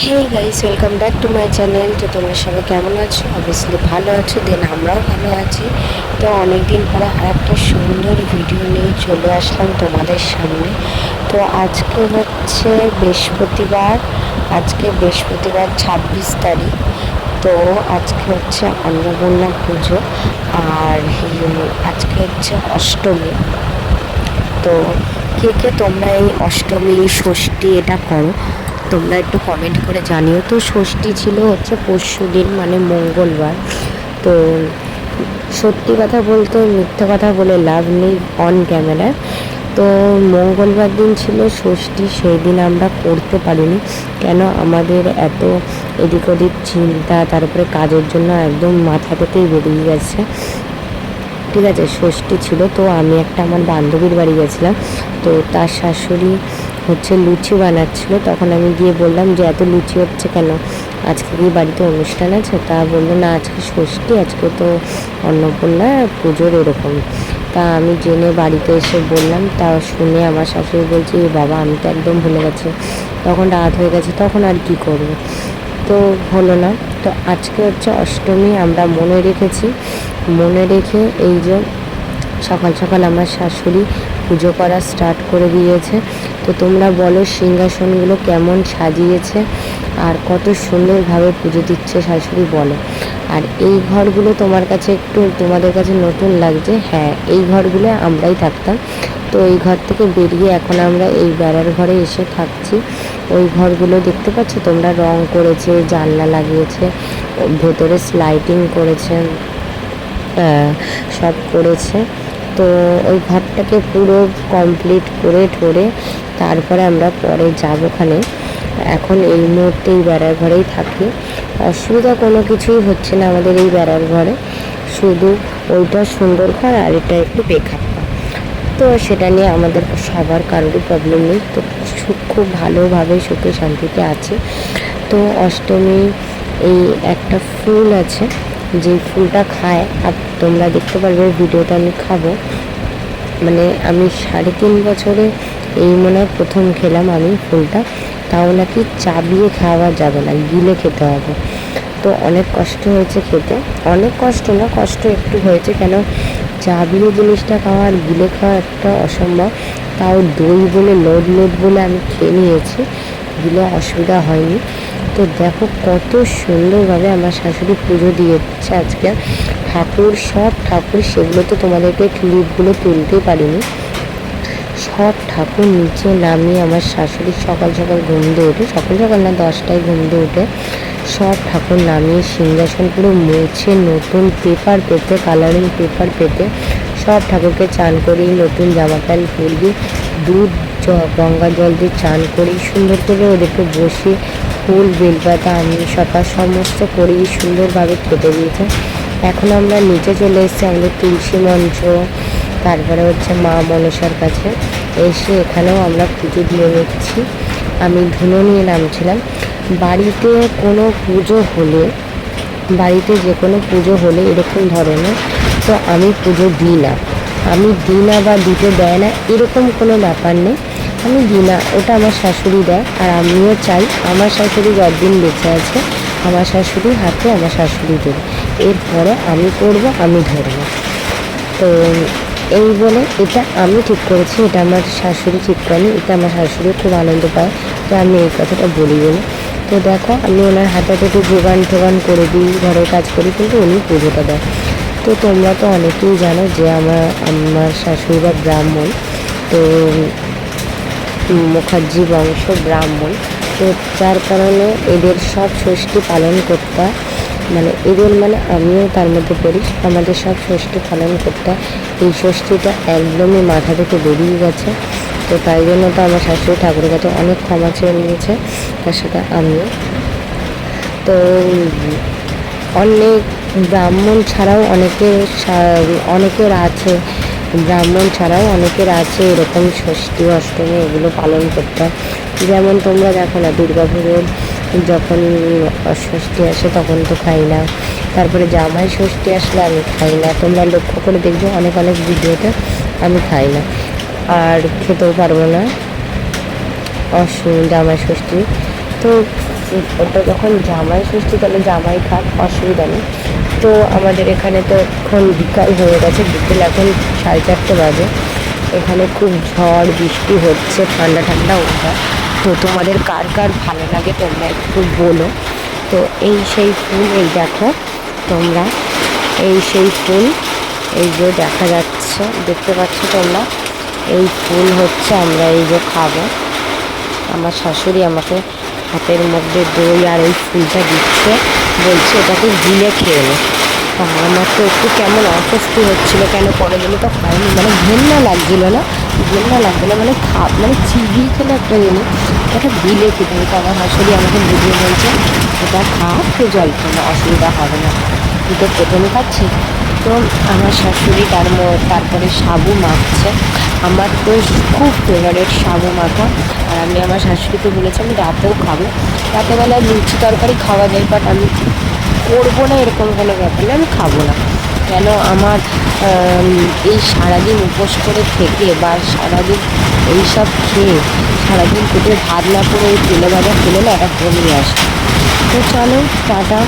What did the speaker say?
Hey guys, welcome back to my channel. তো তোমরা সবাই কেমন আছো? অবভিয়াসলি ভালো আছো, দেন আমরাও ভালো আছি। তো অনেকদিন পরে আর একটা সুন্দর ভিডিও নিয়ে চলে আসলাম তোমাদের সামনে। তো আজকে হচ্ছে বৃহস্পতিবার, আজকে বৃহস্পতিবার 26 তারিখ। তো আজকে হচ্ছে অন্নপূর্ণা পুজো, আর আজকে হচ্ছে অষ্টমী। তো কে কে তোমরা এই অষ্টমী ষষ্ঠী এটা করো, তোমরা একটু কমেন্ট করে জানিও। তো ষষ্ঠী ছিল হচ্ছে পরশু দিন, মানে মঙ্গলবার। তো সত্যি কথা বলতে মিথ্যে কথা বলে লাভ নেই অন ক্যামেরায়। তো মঙ্গলবার দিন ছিল ষষ্ঠী, সেই দিন আমরা করতে পারিনি। কেন, আমাদের এত এদিক ওদিক চিন্তা, তারপরে কাজের জন্য একদম মাথা থেকেই বেরিয়ে গেছে। ঠিক আছে, ষষ্ঠী ছিল, তো আমি একটা আমার বান্ধবীর বাড়ি গেছিলাম। তো তার শাশুড়ি হচ্ছে লুচি বানাচ্ছিল, তখন আমি গিয়ে বললাম যে এত লুচি হচ্ছে কেন, আজকে কি বাড়িতে অনুষ্ঠান আছে? তা বললো না, আজকে ষষ্ঠী, আজকে তো অন্নপূর্ণা পুজোর এরকম। তা আমি জেনে বাড়িতে এসে বললাম, তা শুনে আমার শাশুড়ি বলছে এ বাবা, আমি তো একদম ভুলে গেছি, তখন রাত হয়ে গেছে, তখন আর কি করবো। তো হলো না। তো আজকে হচ্ছে অষ্টমী, আমরা মনে রেখেছি, মনে রেখে এই যে সকাল সকাল আমার শাশুড়ি পুজো করা স্টার্ট করে দিয়েছে। তো তোমরা বলো সিংহাসনগুলো কেমন সাজিয়েছে আর কত সুন্দরভাবে পুজো দিচ্ছে শাশুড়ি, বলো। আর এই ঘরগুলো তোমাদের কাছে নতুন লাগছে, হ্যাঁ, এই ঘরগুলো আমরাই থাকতাম। তো এই ঘর থেকে বেরিয়ে এখন আমরা এই বেড়ার ঘরে এসে থাকছি। ওই ঘরগুলো দেখতে পাচ্ছ তোমরা, রং করেছে, জানলা লাগিয়েছে, ভেতরে স্লাইডিং করেছে, সব করেছে। তো ওই ঘরটাকে পুরো কমপ্লিট করে ঠোরে তারপরে আমরা পরে যাবো ওখানে। এখন এই মুহূর্তে এই বেড়ার ঘরেই থাকি, অসুবিধা কোনো কিছুই হচ্ছে না আমাদের এই বেড়ার ঘরে। শুধু ওইটা সুন্দর ঘর আর এটা একটু বেখাপ্পা, তো সেটা নিয়ে আমাদের সবার কারোরই প্রবলেম নেই। তো খুব ভালোভাবে সুখে শান্তিতে আছে। তো অষ্টমী এই একটা ফুল আছে, যে ফুলটা খায়, আর তোমরা দেখতে পারবে ভিডিওটা আমি খাবো, মানে আমি 3.5 বছরে এই মনে হয় প্রথম খেলাম আমি ফুলটা। তাও নাকি চাবিয়ে খাওয়া যাবে না, গিলে খেতে হবে। তো অনেক কষ্ট হয়েছে খেতে, অনেক কষ্ট না, কষ্ট একটু হয়েছে, কেন চাবিয়ে জিনিসটা খাওয়া আর গিলে খাওয়া একটা অসম্ভব। তাও দই বলে লোড বলে আমি খেয়ে নিয়েছি, গিলে অসুবিধা হয়নি। তো দেখো কত সুন্দরভাবে আমার শাশুড়ি পুজো দিয়েছে আজকে। সব ঠাকুর, সেগুলো তো তোমাদেরকে ক্লিপগুলো তুলতেই পারিনি। সব ঠাকুর নিচে নামিয়ে আমার শাশুড়ি সকাল সকাল ঘুম দিয়ে উঠে, সকাল সকাল না 10টায় ঘুম দিয়ে উঠে সব ঠাকুর নামিয়ে সিংহাসন পুরো মুছে, নতুন পেপার পেতে, কালারিং পেপার পেতে সব ঠাকুরকে চান করেই, নতুন জামা প্যান্ট পরিয়ে, দুধ গঙ্গা জল দিয়ে চান করি, সুন্দর করে ওদেরকে বসে ফুল বেলপাতা আমি সকাল সমস্ত করেই সুন্দরভাবে খেতে দিয়েছে। এখন আমরা নিচে চলে এসেছি আমাদের তুলসী মঞ্চ, তারপরে হচ্ছে মা মনসার কাছে এসে এখানেও আমরা পুজো দিয়ে নিচ্ছি। আমি ধুনো নিয়ে নামছিলাম। বাড়িতে কোনো পুজো হলে, বাড়িতে যে কোনো পুজো হলে এরকম ধরনের, তো আমি পুজো দিই না, বা দিতে দেয় না এরকম কোনো ব্যাপার নেই, আমি দিই না, ওটা আমার শাশুড়ি দেয়। আর আমিও চাই আমার শাশুড়ি যতদিন বেঁচে আছে, আমার শাশুড়ির হাতে আমার শাশুড়ি দেবে, এরপরে আমি করব, আমি ধরবো। তো এই বলে এটা আমি ঠিক করেছি, এটা আমার শাশুড়ি ঠিক করেনি, এটা আমার শাশুড়ি খুব আনন্দ পায়, তো আমি এই কথাটা বলি বলে। তো দেখো আমি ওনার হাতে একটু যোগান করে দিই, ঘরের কাজ করি, কিন্তু উনি পুজোটা দেয়। তো তোমরা তো অনেকেই জানো যে আমার শাশুড়িরা ব্রাহ্মণ, তো মুখার্জি বংশ ব্রাহ্মণ। তো যার কারণে এদের সব ষষ্ঠী পালন করতে হয়, মানে এদের মানে আমিও তার মধ্যে পড়ি, আমাদের সব ষষ্ঠী পালন করতে হয়। এই ষষ্ঠীটা একদমই মাথা থেকে বেরিয়ে গেছে। তো তাই জন্য তো আমার শাশুড়ি ঠাকুরের কাছে অনেক ক্ষমা চেয়ে নিয়েছে, তার সাথে আমিও। তো অনেক ব্রাহ্মণ ছাড়াও অনেকের আছে, ব্রাহ্মণ ছাড়াও অনেকের আছে এরকম ষষ্ঠী অষ্টমী এগুলো পালন করতে হয়। যেমন তোমরা দেখো না, দুর্গাপুজোর যখন ষষ্ঠী আসে তখন তো খাই না, তারপরে জামাই ষষ্ঠী আসলে আমি খাই না, তোমরা লক্ষ্য করে দেখবে অনেক ভিডিওতে আমি খাই না, আর খেতেও পারবো না জামাই ষষ্ঠী। তো ওটা যখন জামাই ষষ্ঠী তাহলে জামাই খাক, অসুবিধা নেই। তো আমাদের এখানে তো এখন বিকাল হয়ে গেছে, বিকেল এখন 4:30 বাজে। এখানে খুব ঝড় বৃষ্টি হচ্ছে, ঠান্ডা ঠান্ডা ওঠা। তো তোমাদের কার কার ভালো লাগে তোমরা একটু বলো। তো এই সেই ফুল, এই দেখো তোমরা, এই সেই ফুল, এই যে দেখা যাচ্ছে, দেখতে পাচ্ছ তোমরা, এই ফুল হচ্ছে আমরা এই যে খাবো। আমার শাশুড়ি আমাকে হাতের মধ্যে দই আর এই ফুলটা দিচ্ছে, বলছে এটাকে গিলে খেয়ে নে। আমার তো একটু কেমন অস্বস্তি হচ্ছিলো, কেন পরে দিলে তো খাইনি, মানে ঘেন্না লাগছিলো না, ঘেন্না লাগছিলো মানে মানে চিবিয়ে খেলে একটা জিনিস, এটা গিলে খেতে হবে। তো আমার শাশুড়ি আমাকে বুঝিয়ে বলছে এটা খা, একটু জল খেলে অসুবিধা হবে না, তুই তো প্রথমে খাচ্ছি। তো আমার শাশুড়ি তারপরে সাবু মাখছে। আমার তো খুব ফেভারিট সাবু মাখা। আর আমি আমার শাশুড়িকে বলেছি আমি রাতেও খাবো, রাতেরবেলায় লুচি তরকারি খাওয়া যায়, বাট আমি করবো না এরকম কোনো ব্যাপার না, আমি খাবো না। কেন আমার এই সারাদিন উপোস করে থেকে বা সারাদিন এইসব খেয়ে সারাদিন পেটে ভাত না করে ওই তেলে ভাজা খেলে না একটা বমি আসে। তো চলো টাটা।